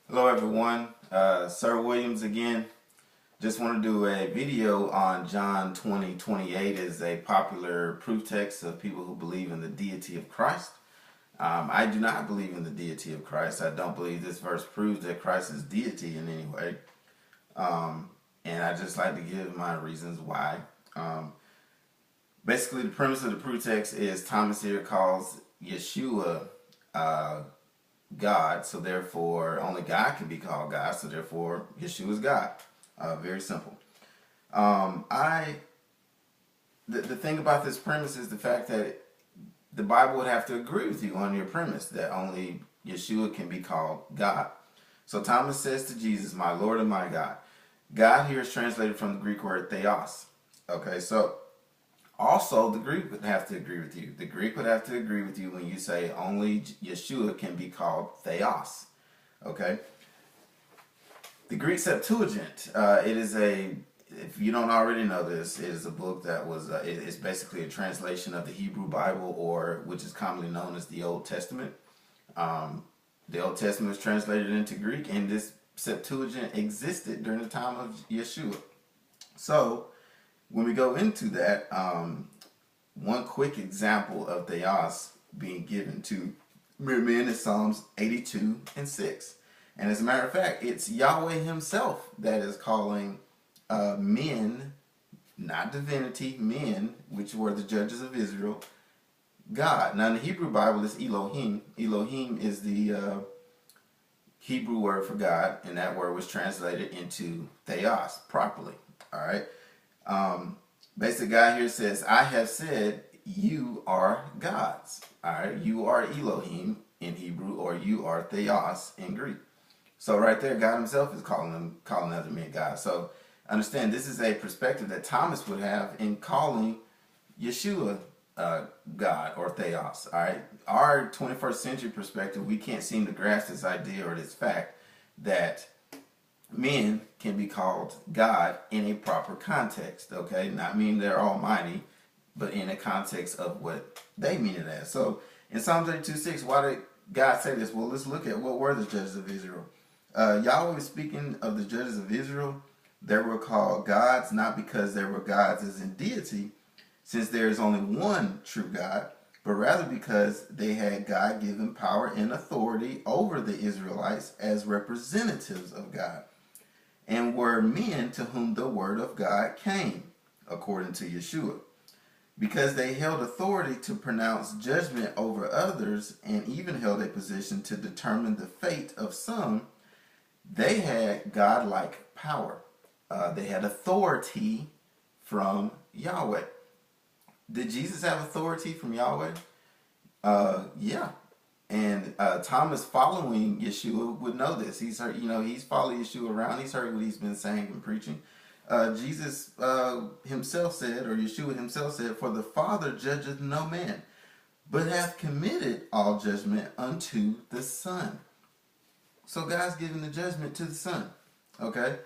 Hello everyone, Sir Williams again. Just want to do a video on John 20:28 is a popular proof text of people who believe in the deity of Christ. I do not believe in the deity of Christ. I don't believe this verse proves that Christ is deity in any way. And I just like to give my reasons why. Basically, the premise of the proof text is Thomas here calls Yeshua God, so therefore only God can be called God, so therefore Yeshua is God. Very simple. The thing about this premise is the fact that the Bible would have to agree with you on your premise that only Yeshua can be called God. So Thomas says to Jesus, "My Lord and my God." God here is translated from the Greek word Theos. Okay, so also the Greek would have to agree with you. The Greek would have to agree with you when you say only Yeshua can be called Theos. Okay. The Greek Septuagint, it is if you don't already know this, it is a book that was, it's basically a translation of the Hebrew Bible, or which is commonly known as the Old Testament. The Old Testament was translated into Greek, and this Septuagint existed during the time of Yeshua. So, when we go into that, one quick example of Theos being given to mere men is Psalms 82:6. And as a matter of fact, it's Yahweh himself that is calling men, not divinity, men, which were the judges of Israel, God. Now in the Hebrew Bible, it's Elohim. Elohim is the Hebrew word for God, and that word was translated into Theos properly. All right. Basic guy here says, "I have said you are gods." All right. You are Elohim in Hebrew, or you are Theos in Greek. So right there, God himself is calling other men God. So understand, this is a perspective that Thomas would have in calling Yeshua God or Theos. All right, our 21st century perspective, we can't seem to grasp this idea or this fact that men can be called God in a proper context. Okay, not mean they're almighty, but in a context of what they mean it as. So in Psalm 32:6, why did God say this? Well, let's look at what were the judges of Israel. Yahweh was speaking of the judges of Israel. They were called gods not because they were gods as in deity, since there is only one true God, but rather because they had God-given power and authority over the Israelites as representatives of God, and were men to whom the word of God came, according to Yeshua. Because they held authority to pronounce judgment over others and even held a position to determine the fate of some, they had godlike power. They had authority from Yahweh. Did Jesus have authority from Yahweh? Yeah. And Thomas, following Yeshua, would know this. He's heard, he's followed Yeshua around. He's heard what he's been saying and preaching. Jesus himself said, or Yeshua himself said, "For the Father judgeth no man, but hath committed all judgment unto the Son." So God's giving the judgment to the Son. Okay?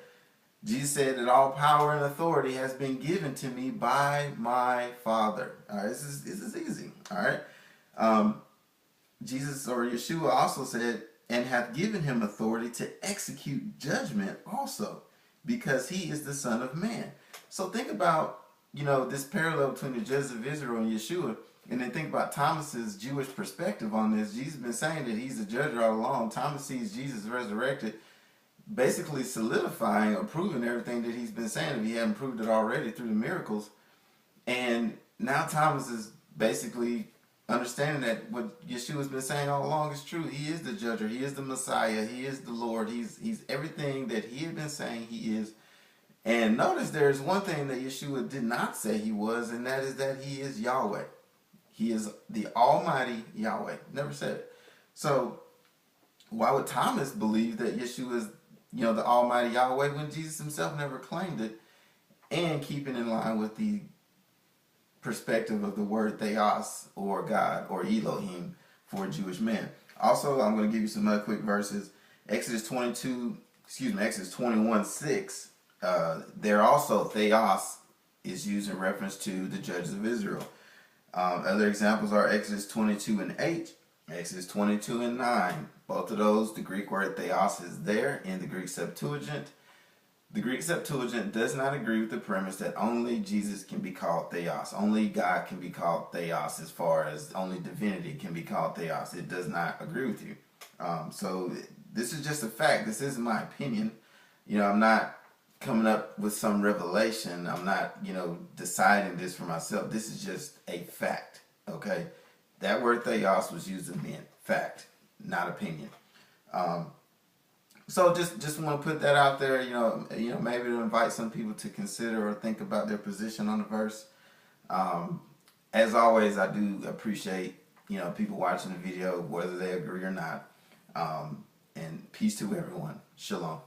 Jesus said that all power and authority has been given to me by my Father. All right, this is easy. All right. Jesus, or Yeshua, also said, "And hath given him authority to execute judgment also, because he is the Son of Man." So think about, this parallel between the judges of Israel and Yeshua, and then think about Thomas's Jewish perspective on this. Jesus has been saying that he's the judge all along. Thomas sees Jesus resurrected, basically solidifying or proving everything that he's been saying, if he hadn't proved it already through the miracles. And now Thomas is basically understanding that what Yeshua's been saying all along is true. He is the judger. He is the Messiah. He is the Lord. He's everything that he had been saying he is. And notice there's one thing that Yeshua did not say he was, and that is that he is Yahweh. He is the Almighty Yahweh. Never said it. So why would Thomas believe that Yeshua is, the Almighty Yahweh, when Jesus himself never claimed it, and keeping in line with the perspective of the word Theos, or God, or Elohim for a Jewish man? Also, I'm going to give you some other quick verses. Exodus 21:6. There also Theos is used in reference to the judges of Israel. Other examples are Exodus 22:8, Exodus 22:9. Both of those, the Greek word theos is there in the Greek Septuagint. The Greek Septuagint does not agree with the premise that only Jesus can be called Theos. Only God can be called Theos, as far as only divinity can be called Theos. It does not agree with you. So this is just a fact. This isn't my opinion. I'm not coming up with some revelation. I'm not, deciding this for myself. This is just a fact. Okay? That word Theos was used of men. Fact, not opinion. So just want to put that out there, maybe to invite some people to consider or think about their position on the verse. As always, I do appreciate, people watching the video, whether they agree or not. And peace to everyone. Shalom.